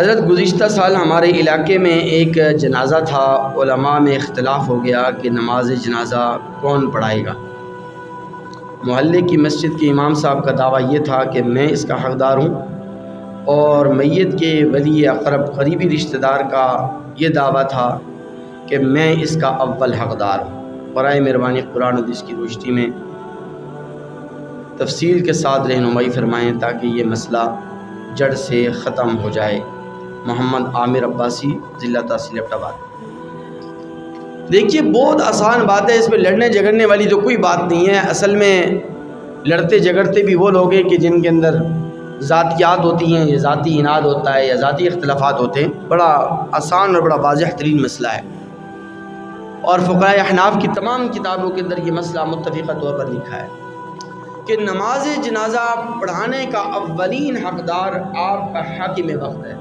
حضرت گزشتہ سال ہمارے علاقے میں ایک جنازہ تھا، علماء میں اختلاف ہو گیا کہ نماز جنازہ کون پڑھائے گا۔ محلے کی مسجد کے امام صاحب کا دعویٰ یہ تھا کہ میں اس کا حقدار ہوں، اور میت کے ولی اقرب قریبی رشتہ دار کا یہ دعویٰ تھا کہ میں اس کا اول حقدار ہوں۔ برائے مہربانی قرآن و حدیث کی روشنی میں تفصیل کے ساتھ رہنمائی فرمائیں تاکہ یہ مسئلہ جڑ سے ختم ہو جائے۔ محمد عامر عباسی، ضلع تحصیل ایبٹ آباد۔ دیکھیے بہت آسان بات ہے، اس میں لڑنے جھگڑنے والی تو کوئی بات نہیں ہے۔ اصل میں لڑتے جھگڑتے بھی وہ لوگ ہیں کہ جن کے اندر ذاتیات ہوتی ہیں، یا ذاتی اناد ہوتا ہے، یا ذاتی اختلافات ہوتے ہیں۔ بڑا آسان اور بڑا واضح ترین مسئلہ ہے، اور فقہائے احناف کی تمام کتابوں کے اندر یہ مسئلہ متفقہ طور پر لکھا ہے کہ نماز جنازہ پڑھانے کا اولین حقدار آپ کا حاکم وقت ہے،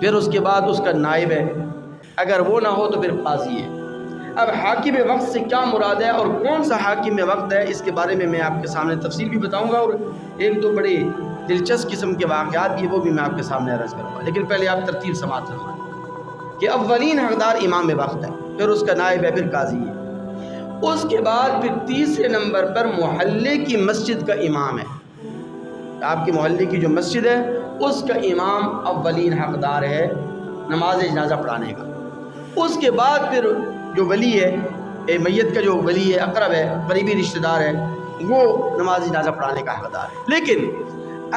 پھر اس کے بعد اس کا نائب ہے، اگر وہ نہ ہو تو پھر قاضی ہے۔ اب حاکم وقت سے کیا مراد ہے اور کون سا حاکم وقت ہے، اس کے بارے میں آپ کے سامنے تفصیل بھی بتاؤں گا، اور ایک دو بڑے دلچسپ قسم کے واقعات بھی وہ بھی میں آپ کے سامنے عرض کروں گا۔ لیکن پہلے آپ ترتیب سماعت فرمائیں کہ اولین حقدار امام وقت ہے، پھر اس کا نائب ہے، پھر قاضی ہے۔ اس کے بعد پھر تیسرے نمبر پر محلے کی مسجد کا امام ہے۔ آپ کے محلے کی جو مسجد ہے اس کا امام اولین حقدار ہے نماز جنازہ پڑھانے کا۔ اس کے بعد پھر جو ولی ہے، میت کا جو ولی ہے، اقرب ہے، قریبی رشتہ دار ہے، وہ نماز جنازہ پڑھانے کا حقدار ہے۔ لیکن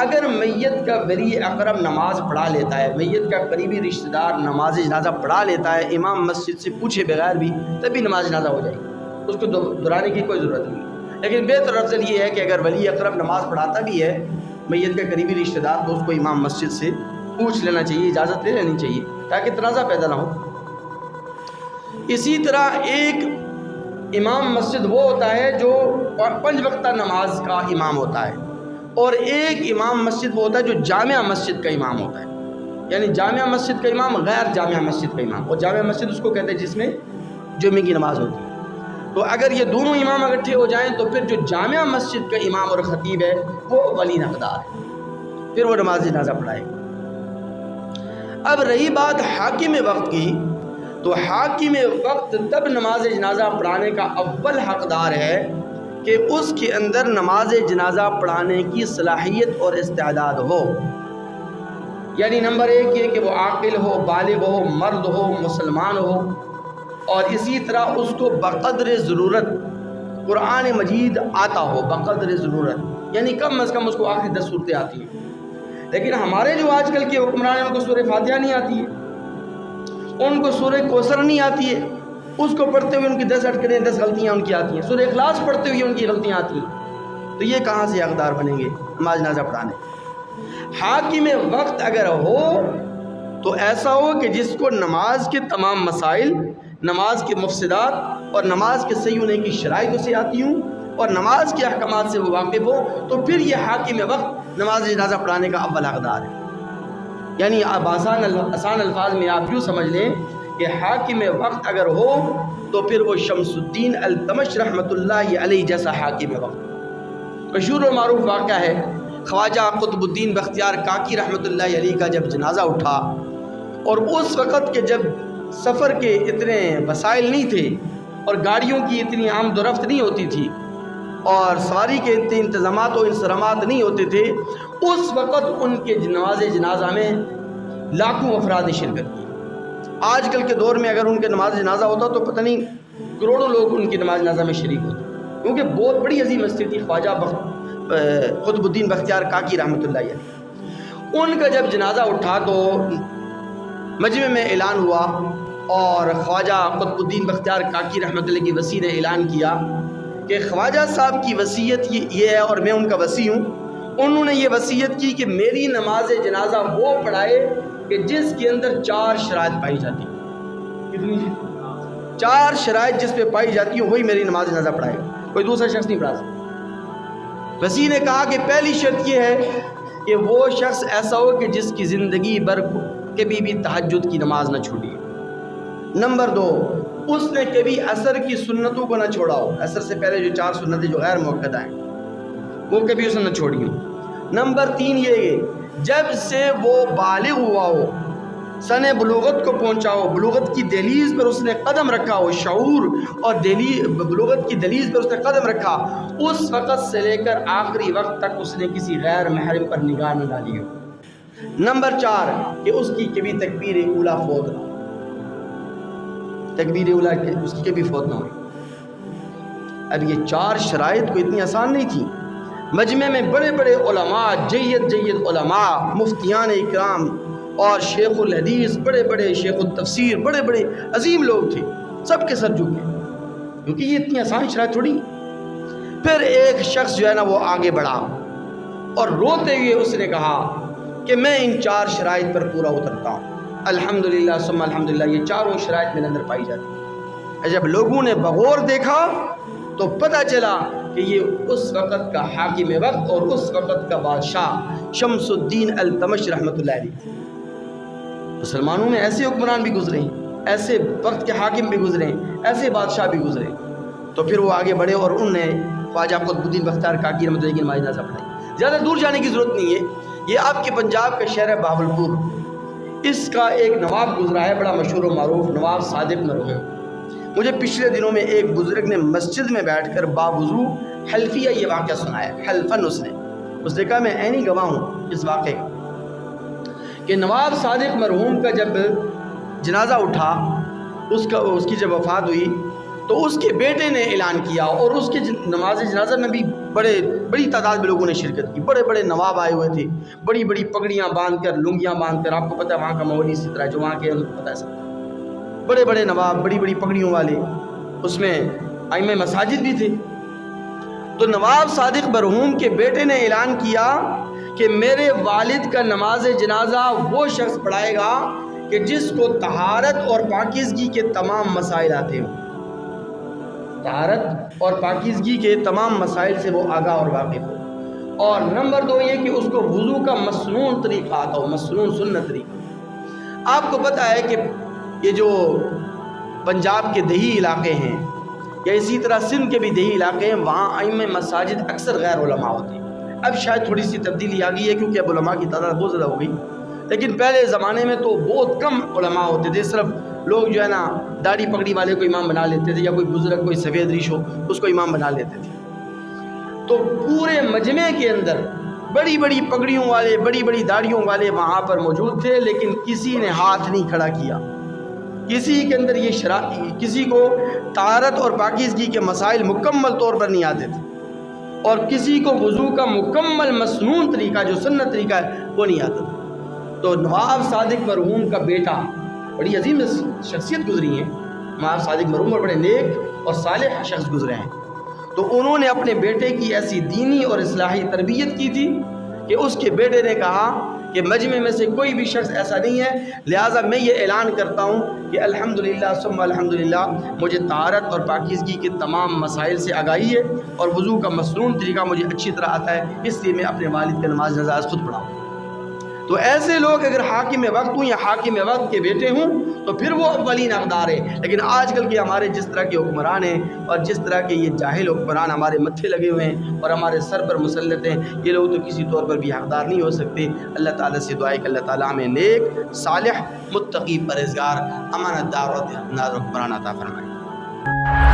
اگر میت کا ولی اقرب نماز پڑھا لیتا ہے، میت کا قریبی رشتہ دار نماز جنازہ پڑھا لیتا ہے امام مسجد سے پوچھے بغیر بھی، تبھی نماز جنازہ ہو جائے گی، اس کو دہرانے کی کوئی ضرورت نہیں۔ لیکن بہتر افضل یہ ہے کہ اگر ولی اقرب نماز پڑھاتا بھی ہے میت کا قریبی رشتہ دار، تو اس کو امام مسجد سے پوچھ لینا چاہیے، اجازت لے لینی چاہیے، تاکہ تنازع پیدا نہ ہو۔ اسی طرح ایک امام مسجد وہ ہوتا ہے جو 5 وقتہ نماز کا امام ہوتا ہے، اور ایک امام مسجد وہ ہوتا ہے جو جامعہ مسجد کا امام ہوتا ہے، یعنی جامعہ مسجد کا امام غیر جامعہ مسجد کا امام، اور جامعہ مسجد اس کو کہتے ہیں جس میں جمعے کی نماز ہوتی ہے۔ تو اگر یہ دونوں امام اکٹھے ہو جائیں تو پھر جو جامعہ مسجد کا امام اور خطیب ہے وہ اولین حقدار ہے، پھر وہ نماز جنازہ پڑھائے گا۔ اب رہی بات حاکم وقت کی، تو حاکم وقت تب نماز جنازہ پڑھانے کا اول حقدار ہے کہ اس کے اندر نماز جنازہ پڑھانے کی صلاحیت اور استعداد ہو۔ یعنی نمبر 1 یہ کہ وہ عاقل ہو، بالغ ہو، مرد ہو، مسلمان ہو، اور اسی طرح اس کو بقدر ضرورت قرآن مجید آتا ہو، بقدر ضرورت، یعنی کم از کم اس کو آخری 10 صورتیں آتی ہیں۔ لیکن ہمارے جو آج کل کے حکمران ہیں ان کو سورہ فاتحہ نہیں آتی ہے، ان کو سورہ کوثر نہیں آتی ہے، اس کو پڑھتے ہوئے ان کی 10 اٹکڑیں 10 غلطیاں ان کی آتی ہیں، سورہ اخلاص پڑھتے ہوئے ان کی غلطیاں آتی ہیں، تو یہ کہاں سے حقدار بنیں گے نماز جنازہ پڑھانے؟ حاکم وقت اگر ہو تو ایسا ہو کہ جس کو نماز کے تمام مسائل، نماز کے مفسدات اور نماز کے صحیح ہونے کی شرائط اسے آتی ہوں، اور نماز کے احکامات سے وہ واقف ہو، تو پھر یہ حاکم وقت نماز جنازہ پڑھانے کا اول حقدار ہے۔ یعنی آپ آسان الفاظ میں آپ یوں سمجھ لیں کہ حاکم وقت اگر ہو تو پھر وہ شمس الدین التمش رحمۃ اللہ علیہ جیسا حاکم وقت۔ مشہور و معروف واقعہ ہے، خواجہ قطب الدین بختیار کاکی رحمۃ اللہ علیہ کا جب جنازہ اٹھا، اور اس وقت کے جب سفر کے اتنے وسائل نہیں تھے، اور گاڑیوں کی اتنی آمد و رفت نہیں ہوتی تھی، اور سواری کے اتنے انتظامات و انصرامات نہیں ہوتے تھے، اس وقت ان کے نماز جنازہ میں لاکھوں افراد نے شرکت کی۔ آج کل کے دور میں اگر ان کے نماز جنازہ ہوتا تو پتہ نہیں کروڑوں لوگ ان کی نماز جنازہ میں شریک ہوتے، کیونکہ بہت بڑی عظیم ہستی تھی خواجہ قطب الدین بختیار کاکی رحمۃ اللہ علیہ۔ ان کا جب جنازہ اٹھا تو مجمع میں اعلان ہوا، اور خواجہ قطب الدین بختیار کاکی رحمۃ اللہ کی وصی نے اعلان کیا کہ خواجہ صاحب کی وصیت یہ ہے، اور میں ان کا وصی ہوں۔ انہوں نے یہ وصیت کی کہ میری نماز جنازہ وہ پڑھائے کہ جس کے اندر 4 شرائط پائی جاتی ہیں۔ کتنی؟ 4 شرائط جس پہ پائی جاتی ہیں وہی میری نماز جنازہ پڑھائے، کوئی دوسرا شخص نہیں پڑھا سکتا۔ وصی نے کہا کہ پہلی شرط یہ ہے کہ وہ شخص ایسا ہو کہ جس کی زندگی بھر کبھی بھی تہجد کی نماز نہ چھوڑی۔ نمبر 2، اس نے کبھی عصر کی سنتوں کو نہ چھوڑا ہو، عصر سے پہلے جو 4 سنتیں جو غیر موقعہ ہیں وہ کبھی اس نے نہ چھوڑی ہوں۔ نمبر 3 یہ جب سے وہ بالغ ہوا ہو، سن بلوغت کو پہنچا ہو، بلوغت کی دہلیز پر اس نے قدم رکھا ہو، شعور اور بلوغت کی دہلیز پر اس نے قدم رکھا، اس وقت سے لے کر آخری وقت تک اس نے کسی غیر محرم پر نگاہ نہ ڈالی ہو۔ نمبر 4 کہ اس کی کبھی تکبیر اولیٰ فوت نہ ہو، تکبیر اولیٰ اس کی کبھی فوت نہ ہو۔ اب یہ 4 شرائط کو اتنی آسان نہیں تھی۔ مجمع میں بڑے بڑے علماء، جید علماء، مفتیان اکرام اور شیخ الحدیث، بڑے بڑے شیخ التفسیر، بڑے بڑے عظیم لوگ تھے، سب کے سر جھکے، کیونکہ یہ اتنی آسان شرائط تھوڑی۔ پھر ایک شخص جو ہے نا وہ آگے بڑھا اور روتے ہوئے اس نے کہا کہ میں ان 4 شرائط پر پورا اترتا ہوں۔ الحمدللہ ثم الحمدللہ، یہ چاروں شرائط میرے اندر پائی جاتی۔ جب لوگوں نے بغور دیکھا تو پتہ چلا کہ یہ اس وقت کا حاکم وقت اور اس وقت کا بادشاہ شمس الدین التمش رحمۃ اللہ علیہ۔ مسلمانوں میں ایسے حکمران بھی گزرے ہیں، ایسے وقت کے حاکم بھی گزرے ہیں، ایسے بادشاہ بھی گزرے ہیں۔ تو پھر وہ آگے بڑھے اور انہوں نے خواجہ قطب الدین بختیار کاکی رحمۃ اللہ کی نماز جنازہ پڑھائی۔ زیادہ دور جانے کی ضرورت نہیں ہے، یہ آپ کے پنجاب کا شہر ہے بہاولپور، اس کا ایک نواب گزرا ہے بڑا مشہور و معروف، نواب صادق مرحوم۔ مجھے پچھلے دنوں میں ایک بزرگ نے مسجد میں بیٹھ کر باوضو حلفیہ یہ واقعہ سنایا، حلفن اس نے کہا میں عینی گواہ ہوں اس واقعے کہ نواب صادق مرحوم کا جب جنازہ اٹھا، اس کی جب وفات ہوئی تو اس کے بیٹے نے اعلان کیا، اور اس کے نماز جنازہ میں بھی بڑی تعداد میں لوگوں نے شرکت کی، بڑے بڑے نواب آئے ہوئے تھے، بڑی بڑی پگڑیاں باندھ کر، لنگیاں باندھ کر، آپ کو پتہ ہے وہاں کا ماحول اسی طرح جو وہاں کے ان کو پتہ ہے سب، بڑے بڑے نواب، بڑی بڑی پگڑیوں والے، اس میں ائمہ مساجد بھی تھے۔ تو نواب صادق مرحوم کے بیٹے نے اعلان کیا کہ میرے والد کا نماز جنازہ وہ شخص پڑھائے گا کہ جس کو طہارت اور پاکیزگی کے تمام مسائل آتے ہوں، طہارت اور پاکیزگی کے تمام مسائل سے وہ آگاہ اور واقف ہو، اور نمبر 2 یہ کہ اس کو وضو کا مسنون طریقہ آتا ہو، مسنون سنت طریقہ۔ آپ کو پتہ ہے کہ یہ جو پنجاب کے دیہی علاقے ہیں یا اسی طرح سندھ کے بھی دیہی علاقے ہیں، وہاں ائمہ مساجد اکثر غیر علماء ہوتے ہیں۔ اب شاید تھوڑی سی تبدیلی آ گئی ہے کیونکہ اب علماء کی تعداد بہت زیادہ ہو گئی، لیکن پہلے زمانے میں تو بہت کم علماء ہوتے تھے، صرف لوگ جو ہے نا داڑھی پگڑی والے کو امام بنا لیتے تھے، یا کوئی بزرگ کوئی سفید ریش ہو اس کو امام بنا لیتے تھے۔ تو پورے مجمع کے اندر بڑی بڑی پگڑیوں والے، بڑی بڑی داڑھیوں والے وہاں پر موجود تھے، لیکن کسی نے ہاتھ نہیں کھڑا کیا، کسی کے اندر کسی کو طہارت اور پاکیزگی کے مسائل مکمل طور پر نہیں آتے تھے، اور کسی کو وضو کا مکمل مسنون طریقہ جو سنت طریقہ ہے وہ نہیں آتا تھا۔ تو نواب صادق مرحوم کا بیٹا، بڑی عظیم شخصیت گزری ہے نواب صادق مرحوم، اور بڑے نیک اور صالح شخص گزرے ہیں، تو انہوں نے اپنے بیٹے کی ایسی دینی اور اصلاحی تربیت کی تھی کہ اس کے بیٹے نے کہا کہ مجمع میں سے کوئی بھی شخص ایسا نہیں ہے، لہٰذا میں یہ اعلان کرتا ہوں کہ الحمدللہ ثم الحمدللہ مجھے طہارت اور پاکیزگی کے تمام مسائل سے آگاہی ہے، اور وضو کا مسنون طریقہ مجھے اچھی طرح آتا ہے، اس لیے میں اپنے والد کا نماز جنازہ خود پڑھاؤں۔ تو ایسے لوگ اگر حاکم وقت ہوں یا حاکم وقت کے بیٹے ہوں تو پھر وہ اولین حقدار ہیں، لیکن آج کل کے ہمارے جس طرح کے حکمران ہیں اور جس طرح کے یہ جاہل حکمران ہمارے متھے لگے ہوئے ہیں اور ہمارے سر پر مسلط ہیں، یہ لوگ تو کسی طور پر بھی حقدار نہیں ہو سکتے۔ اللہ تعالیٰ سے دعا ہے کہ اللہ تعالیٰ ہمیں نیک، صالح، متقی، پرہیزگار، امانت دار اور دیانتدار حکمران عطا فرمائے۔